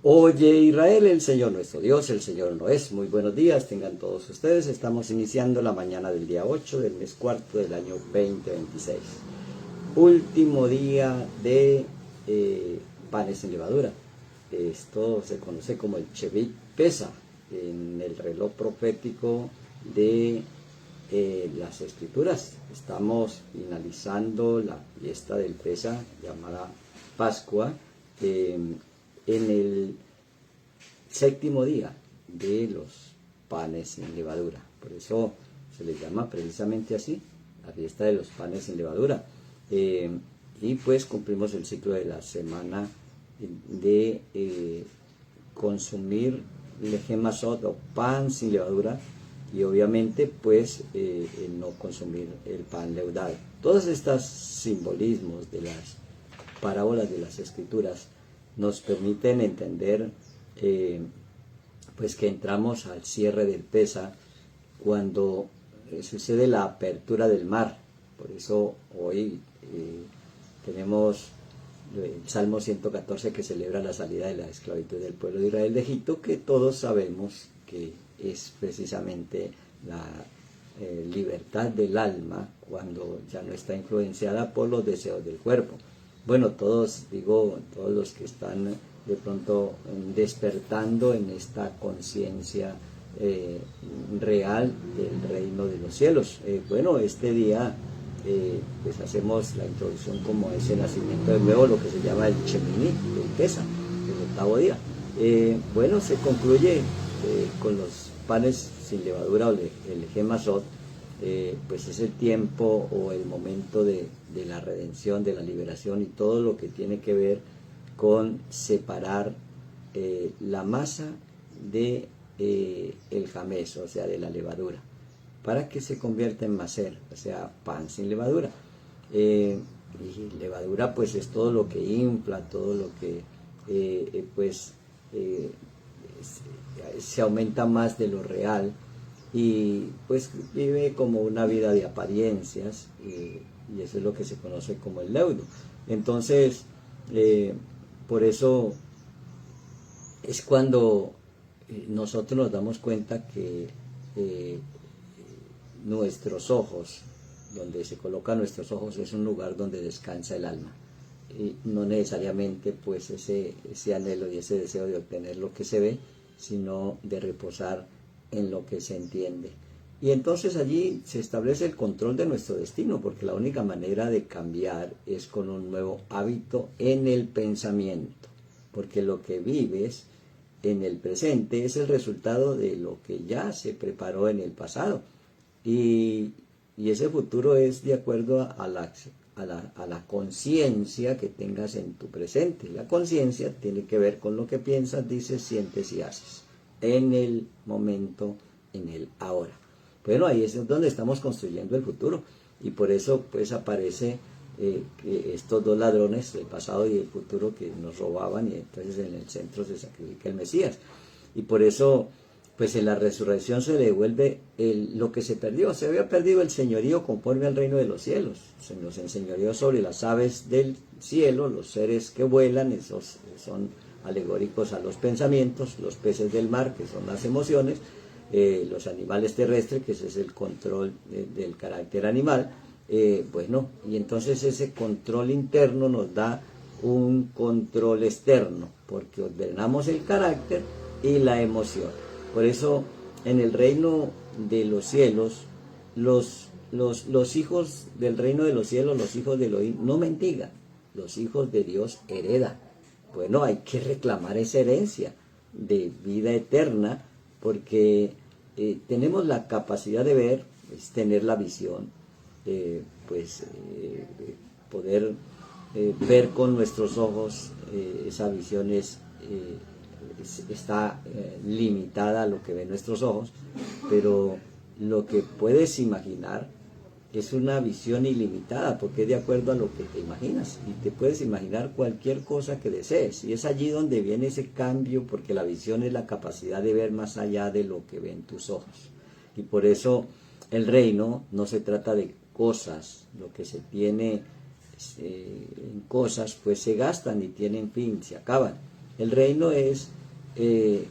Oye Israel, el Señor nuestro Dios, el Señor no es. Muy buenos días, tengan todos ustedes. Estamos iniciando la mañana del día 8 del mes cuarto del año 2026. Último día de panes sin levadura. Esto se conoce como el Shevit Pesa en el reloj profético de las Escrituras. Estamos finalizando la fiesta del Pesa, llamada Pascua, en el séptimo día de los panes sin levadura. Por eso se les llama precisamente así, la fiesta de los panes sin levadura. Y pues cumplimos el ciclo de la semana de consumir lejem masot o pan sin levadura, y obviamente pues no consumir el pan leudado. Todos estos simbolismos de las parábolas de las Escrituras nos permiten entender pues que entramos al cierre del Pesa cuando sucede la apertura del mar. Por eso hoy tenemos el Salmo 114, que celebra la salida de la esclavitud del pueblo de Israel de Egipto, que todos sabemos que es precisamente la libertad del alma cuando ya no está influenciada por los deseos del cuerpo. Bueno, todos los que están de pronto despertando en esta conciencia real del reino de los cielos. Bueno, este día pues hacemos la introducción como ese nacimiento de nuevo, lo que se llama el Shemini, el Pesa, el octavo día. Bueno, se concluye con los panes sin levadura o el lejem masot. Pues es el tiempo o el momento de la redención, de la liberación y todo lo que tiene que ver con separar la masa de el jamés, o sea, de la levadura, para que se convierta en maser, o sea, pan sin levadura. Y levadura pues es todo lo que infla, todo lo que se aumenta más de lo real, y pues vive como una vida de apariencias, y eso es lo que se conoce como el leudo. Entonces por eso es cuando nosotros nos damos cuenta que nuestros ojos, donde se colocan nuestros ojos, es un lugar donde descansa el alma, y no necesariamente pues ese anhelo y ese deseo de obtener lo que se ve, sino de reposar en lo que se entiende. Y entonces allí se establece el control de nuestro destino, porque la única manera de cambiar es con un nuevo hábito en el pensamiento, porque lo que vives en el presente es el resultado de lo que ya se preparó en el pasado, y ese futuro es de acuerdo a la conciencia que tengas en tu presente. La conciencia tiene que ver con lo que piensas, dices, sientes y haces en el momento, en el ahora. Bueno, ahí es donde estamos construyendo el futuro, y por eso pues aparece estos dos ladrones, el pasado y el futuro, que nos robaban, y entonces en el centro se sacrifica el Mesías. Y por eso pues en la resurrección se devuelve lo que se perdió. Se había perdido el señorío conforme al reino de los cielos. Se nos enseñoreó sobre las aves del cielo, los seres que vuelan, esos son alegóricos a los pensamientos, los peces del mar, que son las emociones, los animales terrestres, que ese es el control del carácter animal. Bueno, y entonces ese control interno nos da un control externo, porque ordenamos el carácter y la emoción. Por eso en el reino de los cielos, los hijos del reino de los cielos, los hijos de Elohim, no mendigan, los hijos de Dios heredan. Bueno, hay que reclamar esa herencia de vida eterna, porque tenemos la capacidad de ver, es tener la visión, poder ver con nuestros ojos. Esa visión está limitada a lo que ven nuestros ojos, pero lo que puedes imaginar es una visión ilimitada, porque es de acuerdo a lo que te imaginas, y te puedes imaginar cualquier cosa que desees, y es allí donde viene ese cambio, porque la visión es la capacidad de ver más allá de lo que ven tus ojos. Y por eso el reino no se trata de cosas, lo que se tiene en cosas pues se gastan y tienen fin, se acaban. El reino es el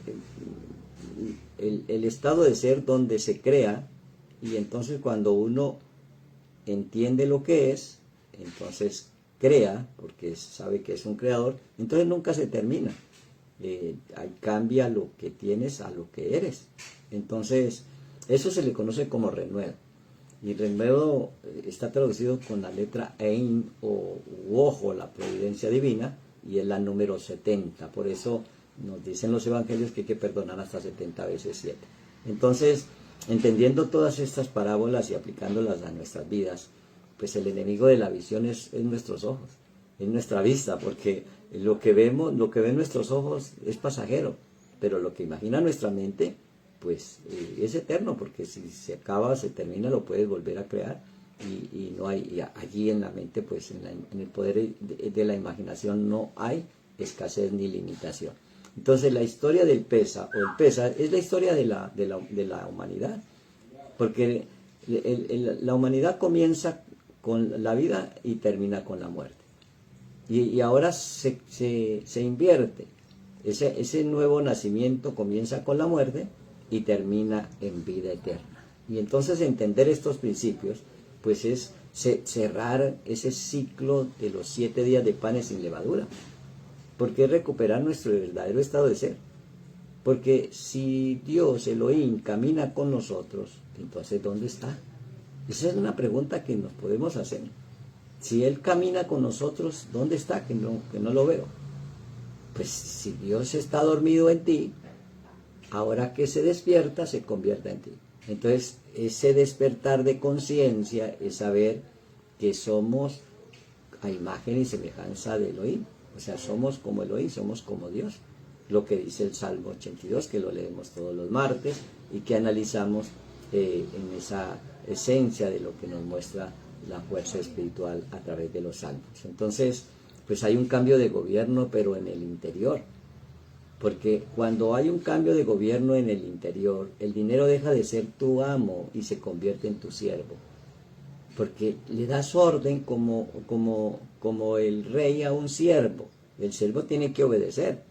estado de ser donde se crea, y entonces cuando uno entiende lo que es, entonces crea, porque sabe que es un creador, entonces nunca se termina. Cambia lo que tienes a lo que eres. Entonces, eso se le conoce como renuevo. Y renuevo está traducido con la letra Ein o ojo, la providencia divina, y es la número 70. Por eso nos dicen los evangelios que hay que perdonar hasta 70 veces 7. Entonces, entendiendo todas estas parábolas y aplicándolas a nuestras vidas, pues el enemigo de la visión es nuestros ojos, es nuestra vista, porque lo que vemos, lo que ven nuestros ojos es pasajero, pero lo que imagina nuestra mente, pues es eterno, porque si se acaba, se termina, lo puedes volver a crear, y no hay, y allí en la mente, pues en el poder de la imaginación no hay escasez ni limitación. Entonces la historia del Pesa, o el Pesa, es la historia de la humanidad, porque la humanidad comienza con la vida y termina con la muerte. Y ahora se invierte. Ese nuevo nacimiento comienza con la muerte y termina en vida eterna. Y entonces entender estos principios, pues es cerrar ese ciclo de los 7 días de panes sin levadura. Porque es recuperar nuestro verdadero estado de ser. Porque si Dios, Elohim, camina con nosotros, entonces ¿dónde está? Esa es una pregunta que nos podemos hacer. Si Él camina con nosotros, ¿dónde está? Que no lo veo. Pues si Dios está dormido en ti, ahora que se despierta, se convierta en ti. Entonces, ese despertar de conciencia es saber que somos a imagen y semejanza de Elohim. O sea, somos como Elohim, somos como Dios. Lo que dice el Salmo 82, que lo leemos todos los martes y que analizamos en esa esencia de lo que nos muestra la fuerza espiritual a través de los salmos. Entonces, pues hay un cambio de gobierno, pero en el interior. Porque cuando hay un cambio de gobierno en el interior, el dinero deja de ser tu amo y se convierte en tu siervo. Porque le das orden como el rey a un siervo. El siervo tiene que obedecer.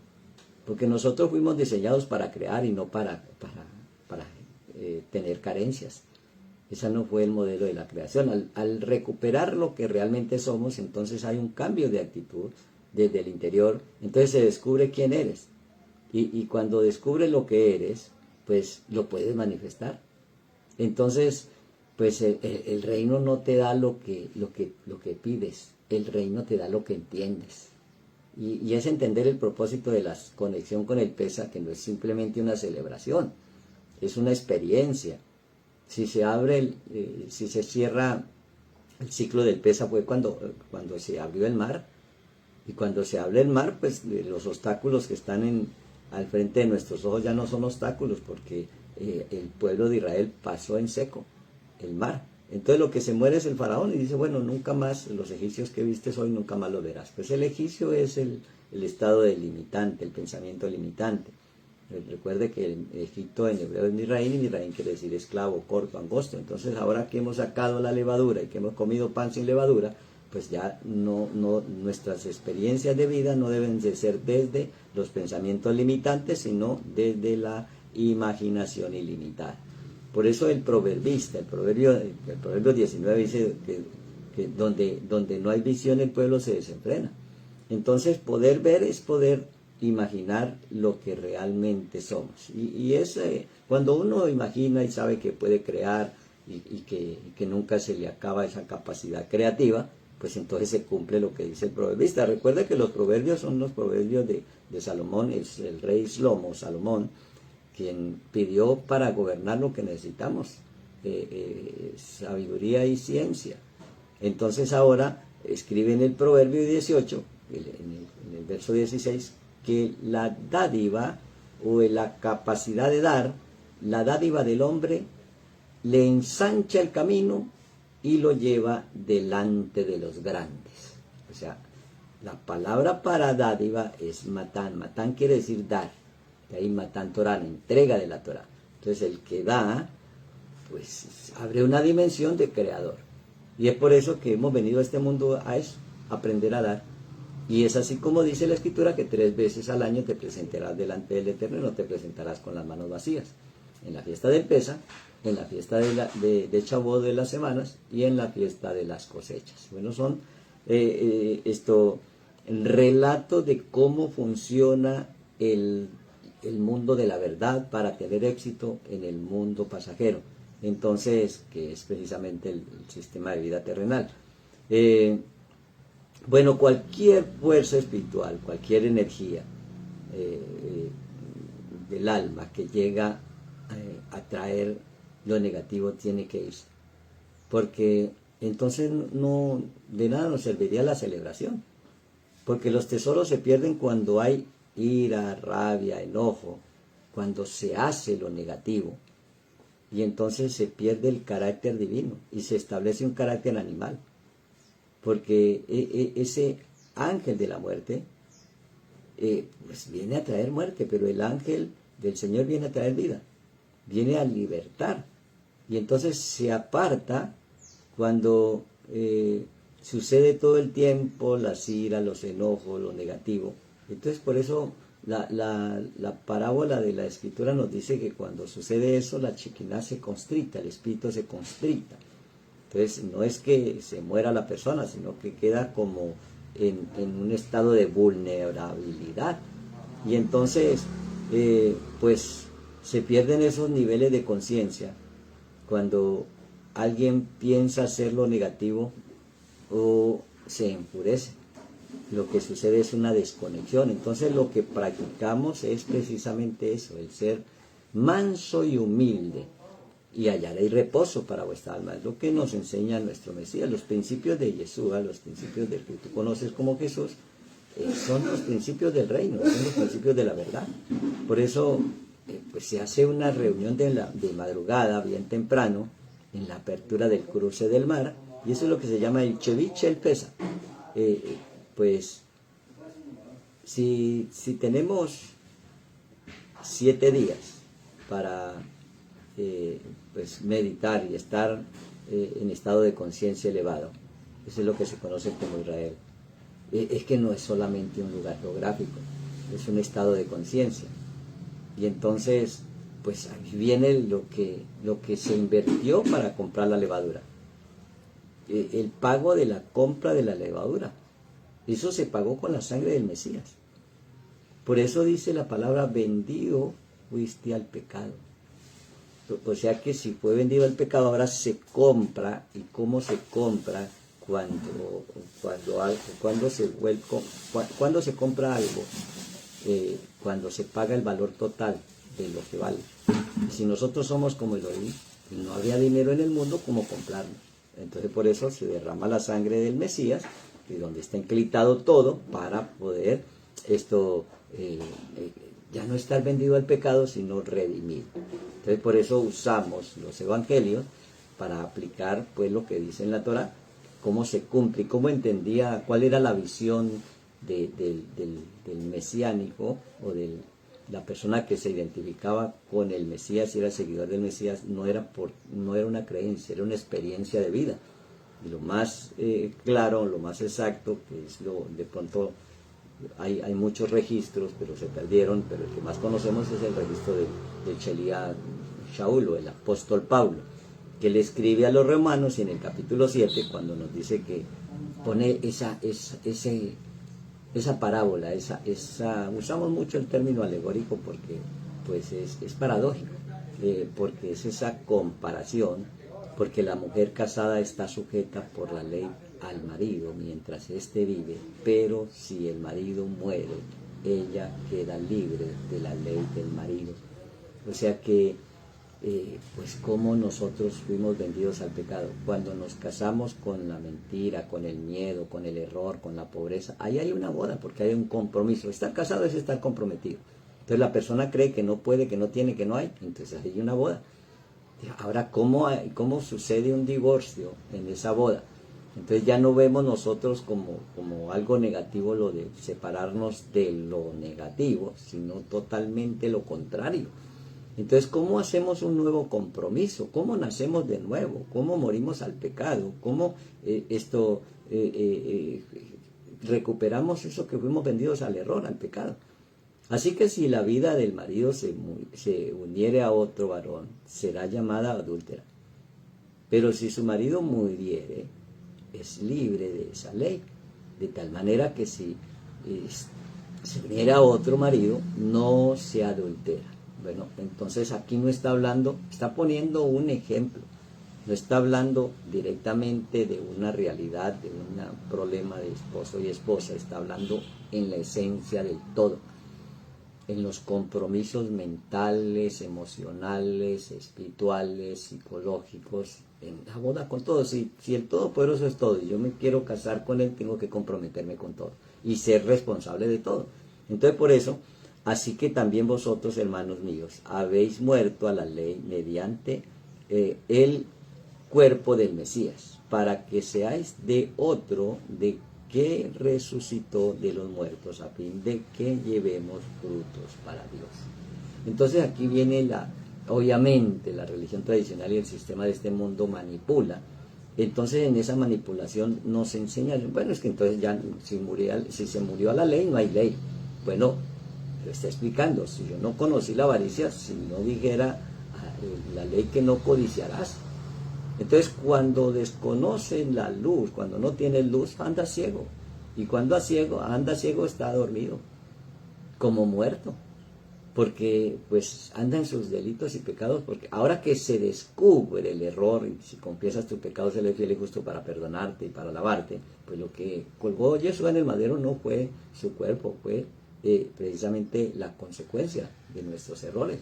Porque nosotros fuimos diseñados para crear y no para tener carencias. Ese no fue el modelo de la creación. Al recuperar lo que realmente somos, entonces hay un cambio de actitud desde el interior. Entonces se descubre quién eres. Y cuando descubres lo que eres, pues lo puedes manifestar. Entonces, pues el reino no te da lo que pides. El reino te da lo que entiendes. Y es entender el propósito de la conexión con el Pesa, que no es simplemente una celebración, es una experiencia. Si se cierra el ciclo del Pesa fue cuando se abrió el mar, y cuando se abre el mar, pues los obstáculos que están al frente de nuestros ojos ya no son obstáculos, porque el pueblo de Israel pasó en seco el mar. Entonces lo que se muere es el faraón y dice, bueno, nunca más los egipcios que vistes hoy, nunca más los verás. Pues el egipcio es el estado de limitante, el pensamiento limitante. Recuerde que el Egipto en hebreo es Misraín, y Misraín quiere decir esclavo, corto, angosto. Entonces ahora que hemos sacado la levadura y que hemos comido pan sin levadura, pues ya nuestras experiencias de vida no deben de ser desde los pensamientos limitantes, sino desde la imaginación ilimitada. Por eso el proverbista, el proverbio 19 dice que donde no hay visión el pueblo se desenfrena. Entonces poder ver es poder imaginar lo que realmente somos. Y es cuando uno imagina y sabe que puede crear y que nunca se le acaba esa capacidad creativa, pues entonces se cumple lo que dice el proverbista. Recuerda que los proverbios son los proverbios de Salomón, es el rey Salomón, quien pidió para gobernar lo que necesitamos, sabiduría y ciencia. Entonces ahora escribe en el proverbio 18, en el verso 16, que la dádiva o la capacidad de dar, la dádiva del hombre, le ensancha el camino y lo lleva delante de los grandes. O sea, la palabra para dádiva es matán. Matán quiere decir dar. De ahí matán Torah, entrega de la Torah. Entonces el que da, pues abre una dimensión de creador. Y es por eso que hemos venido a este mundo a eso, a aprender a dar. Y es así como dice la Escritura, que 3 veces al año te presentarás delante del Eterno y no te presentarás con las manos vacías. En la fiesta del Pesa, en la fiesta de Chabó de las semanas y en la fiesta de las cosechas. Bueno, son el relato de cómo funciona el mundo de la verdad para tener éxito en el mundo pasajero. Entonces, que es precisamente el sistema de vida terrenal. Bueno, cualquier fuerza espiritual, cualquier energía del alma que llega a traer lo negativo tiene que irse. Porque entonces no, de nada nos serviría la celebración. Porque los tesoros se pierden cuando hay ira, rabia, enojo, cuando se hace lo negativo. Y entonces se pierde el carácter divino y se establece un carácter animal. Porque ese ángel de la muerte pues viene a traer muerte, pero el ángel del Señor viene a traer vida, viene a libertar. Y entonces se aparta cuando sucede todo el tiempo las iras, los enojos, lo negativo. Entonces por eso la parábola de la Escritura nos dice que cuando sucede eso, la Shekinah se constricta, el espíritu se constricta. Entonces no es que se muera la persona, sino que queda como en un estado de vulnerabilidad. Y entonces pues se pierden esos niveles de conciencia cuando alguien piensa hacer lo negativo o se enfurece. Lo que sucede es una desconexión. Entonces lo que practicamos es precisamente eso, el ser manso y humilde, y hallaréis reposo para vuestra alma. Es lo que nos enseña nuestro Mesías. Los principios de Yeshua, los principios del que tú conoces como Jesús, son los principios del reino, son los principios de la verdad. Por eso pues se hace una reunión de madrugada, bien temprano, en la apertura del cruce del mar, y eso es lo que se llama el Cheviche, el Pesa. Pues si tenemos 7 días para pues meditar y estar en estado de conciencia elevado, eso es lo que se conoce como Israel. Es que no es solamente un lugar geográfico, es un estado de conciencia. Y entonces pues ahí viene lo que se invirtió para comprar la levadura, el pago de la compra de la levadura. Eso se pagó con la sangre del Mesías. Por eso dice la palabra: vendido fuiste al pecado. O sea que si fue vendido al pecado, ahora se compra. ¿Y cómo se compra? Cuando se compra algo, cuando se paga el valor total de lo que vale. Y si nosotros somos como Elohim, no habría dinero en el mundo como comprarnos. Entonces por eso se derrama la sangre del Mesías, y donde está enclitado todo, para poder ya no estar vendido al pecado, sino redimido. Entonces por eso usamos los evangelios para aplicar pues lo que dice en la Torah, cómo se cumple, y cómo entendía, cuál era la visión del mesiánico, o de la persona que se identificaba con el Mesías y era seguidor del Mesías. No era una creencia, era una experiencia de vida. Y lo más claro, lo más exacto, que es de pronto hay muchos registros, pero se perdieron, pero el que más conocemos es el registro de Shelía Shaul, o el apóstol Pablo, que le escribe a los romanos, y en el capítulo 7, cuando nos dice que pone esa parábola, usamos mucho el término alegórico porque pues es paradójico, porque es esa comparación, porque la mujer casada está sujeta por la ley al marido mientras éste vive, pero si el marido muere, ella queda libre de la ley del marido. O sea que pues como nosotros fuimos vendidos al pecado cuando nos casamos con la mentira, con el miedo, con el error, con la pobreza. Ahí hay una boda, porque hay un compromiso. Estar casado es estar comprometido. Entonces la persona cree que no puede, que no tiene, que no hay, entonces hay una boda. Ahora, ¿cómo sucede un divorcio en esa boda? Entonces ya no vemos nosotros como algo negativo lo de separarnos de lo negativo, sino totalmente lo contrario. Entonces, ¿cómo hacemos un nuevo compromiso? ¿Cómo nacemos de nuevo? ¿Cómo morimos al pecado? ¿Cómo recuperamos eso que fuimos vendidos al error, al pecado. Así que si la vida del marido se uniere a otro varón, será llamada adúltera. Pero si su marido muriere, es libre de esa ley. De tal manera que si se uniera a otro marido, no se adultera. Bueno, entonces aquí no está hablando, está poniendo un ejemplo. No está hablando directamente de una realidad, de un problema de esposo y esposa. Está hablando en la esencia del todo. En los compromisos mentales, emocionales, espirituales, psicológicos, en la boda con todo. Si el Todopoderoso es todo y yo me quiero casar con Él, tengo que comprometerme con todo y ser responsable de todo. Entonces por eso, así que también vosotros, hermanos míos, habéis muerto a la ley mediante el cuerpo del Mesías, para que seáis de otro, de que resucitó de los muertos, a fin de que llevemos frutos para Dios. Entonces aquí viene obviamente la religión tradicional y el sistema de este mundo manipula. Entonces en esa manipulación nos enseña, bueno, es que entonces ya si se murió a la ley, no hay ley. Bueno, lo está explicando, si yo no conocí la avaricia, si no dijera la ley que no codiciarás. Entonces cuando desconocen la luz, cuando no tienes luz, anda ciego. Y cuando anda ciego está dormido, como muerto. Porque pues anda en sus delitos y pecados, porque ahora que se descubre el error, y si confiesas tus pecados, Él es fiel y justo para perdonarte y para lavarte, pues lo que colgó Jesús en el madero no fue su cuerpo, fue precisamente la consecuencia de nuestros errores.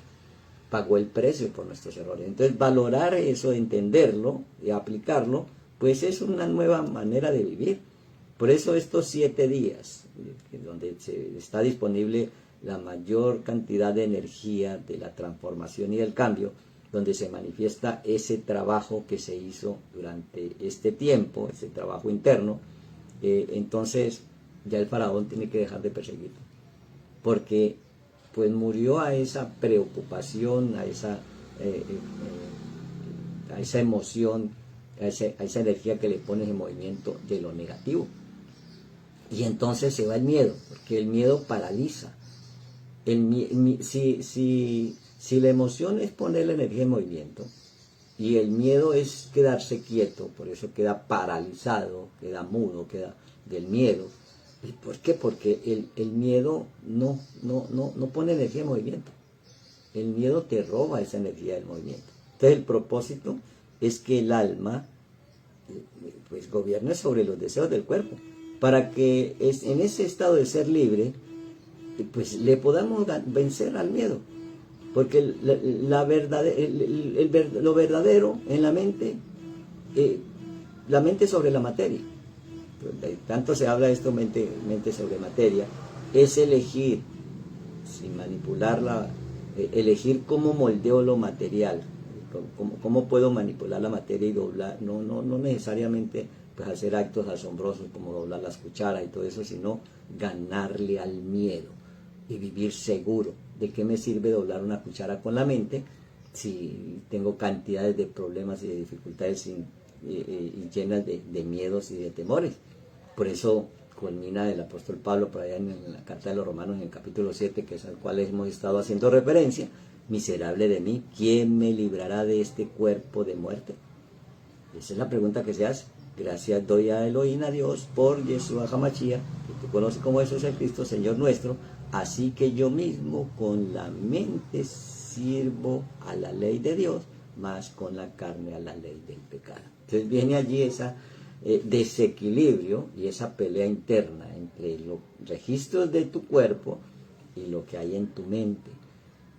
Pagó el precio por nuestros errores. Entonces valorar eso, entenderlo y aplicarlo, pues es una nueva manera de vivir. Por eso estos 7 días, donde está disponible la mayor cantidad de energía de la transformación y del cambio, donde se manifiesta ese trabajo que se hizo durante este tiempo, ese trabajo interno, entonces ya el faraón tiene que dejar de perseguirte, porque pues murió a esa preocupación, a esa emoción, a esa energía que le pones en movimiento de lo negativo. Y entonces se va el miedo, porque el miedo paraliza. Si la emoción es poner la energía en movimiento, y el miedo es quedarse quieto, por eso queda paralizado, queda mudo, queda del miedo. ¿Por qué? Porque el miedo no pone energía en movimiento. El miedo te roba esa energía del movimiento. Entonces el propósito es que el alma pues gobierne sobre los deseos del cuerpo, para que en ese estado de ser libre pues le podamos vencer al miedo. Porque lo verdadero en la mente sobre la materia. Tanto se habla de esto, mente sobre materia, es elegir, sin manipularla, elegir cómo moldeo lo material, cómo puedo manipular la materia y doblar, no necesariamente pues hacer actos asombrosos como doblar las cucharas y todo eso, sino ganarle al miedo y vivir seguro. ¿De qué me sirve doblar una cuchara con la mente si tengo cantidades de problemas y de dificultades y llenas de miedos y de temores? Por eso culmina el apóstol Pablo por allá en la carta de los Romanos en el capítulo 7, que es al cual hemos estado haciendo referencia: miserable de mí, ¿quién me librará de este cuerpo de muerte? Esa es la pregunta que se hace. Gracias doy a Elohim, a Dios, por Yeshua HaMashiach, que tú conoces como Jesús el Cristo, Señor nuestro. Así que yo mismo con la mente sirvo a la ley de Dios, más con la carne a la ley del pecado. Entonces viene allí esa desequilibrio y esa pelea interna entre los registros de tu cuerpo y lo que hay en tu mente.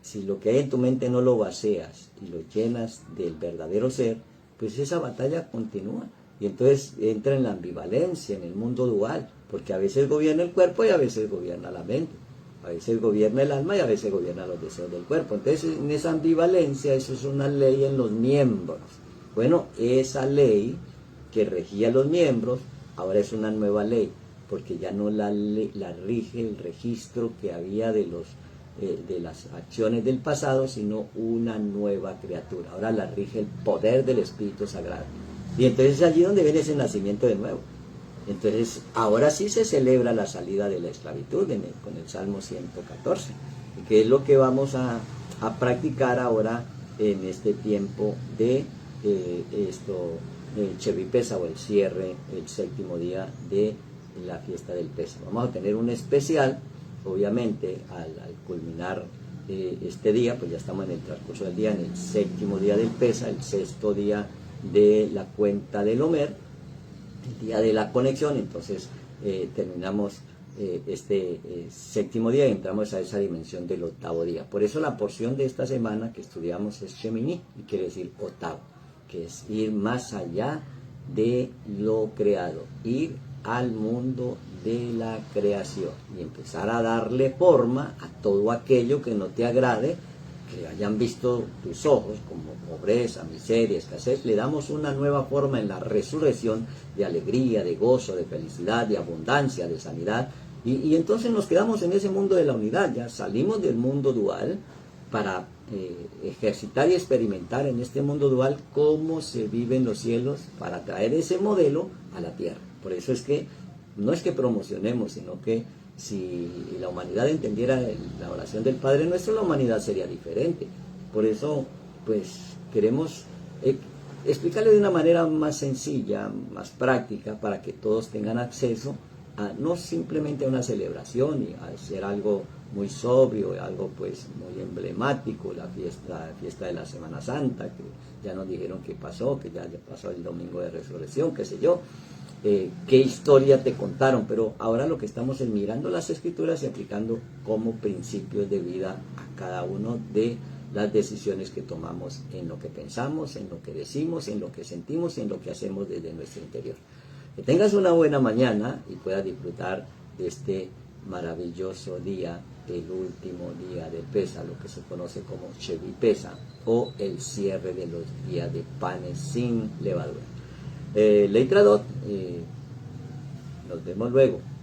Si lo que hay en tu mente no lo vacías y lo llenas del verdadero ser, pues esa batalla continúa. Y entonces entra en la ambivalencia, en el mundo dual, porque a veces gobierna el cuerpo y a veces gobierna la mente. A veces gobierna el alma y a veces gobierna los deseos del cuerpo. Entonces en esa ambivalencia, eso es una ley en los miembros. Bueno, esa ley que regía los miembros, ahora es una nueva ley, porque ya no la rige el registro que había de las acciones del pasado, sino una nueva criatura. Ahora la rige el poder del Espíritu Sagrado. Y entonces es allí donde viene ese nacimiento de nuevo. Entonces, ahora sí se celebra la salida de la esclavitud con el Salmo 114, que es lo que vamos a practicar ahora en este tiempo de Chevi Pesa, o el cierre, el séptimo día de la fiesta del Pesa. Vamos a tener un especial, obviamente, al culminar este día, pues ya estamos en el transcurso del día, en el séptimo día del Pesa, el sexto día de la cuenta del Omer, el día de la conexión. Entonces terminamos este séptimo día y entramos a esa dimensión del octavo día. Por eso la porción de esta semana que estudiamos es Shemini, y quiere decir octavo, que es ir más allá de lo creado, ir al mundo de la creación y empezar a darle forma a todo aquello que no te agrade, que hayan visto tus ojos como pobreza, miseria, escasez. Le damos una nueva forma en la resurrección de alegría, de gozo, de felicidad, de abundancia, de sanidad, y entonces nos quedamos en ese mundo de la unidad. Ya salimos del mundo dual para ejercitar y experimentar en este mundo dual cómo se vive en los cielos, para traer ese modelo a la tierra. Por eso es que no es que promocionemos, sino que si la humanidad entendiera la oración del Padre Nuestro, la humanidad sería diferente. Por eso, pues, queremos explicarle de una manera más sencilla, más práctica, para que todos tengan acceso a no simplemente a una celebración y a hacer algo muy sobrio, algo pues muy emblemático, la fiesta de la Semana Santa, que ya nos dijeron que pasó, que ya pasó el domingo de resurrección, qué sé yo, qué historia te contaron. Pero ahora lo que estamos es mirando las escrituras y aplicando como principios de vida a cada uno de las decisiones que tomamos, en lo que pensamos, en lo que decimos, en lo que sentimos y en lo que hacemos desde nuestro interior. Que tengas una buena mañana y puedas disfrutar de este maravilloso día, el último día de Pesa, lo que se conoce como Chevi Pesa, o el cierre de los días de panes sin levadura. Leitradot, nos vemos luego.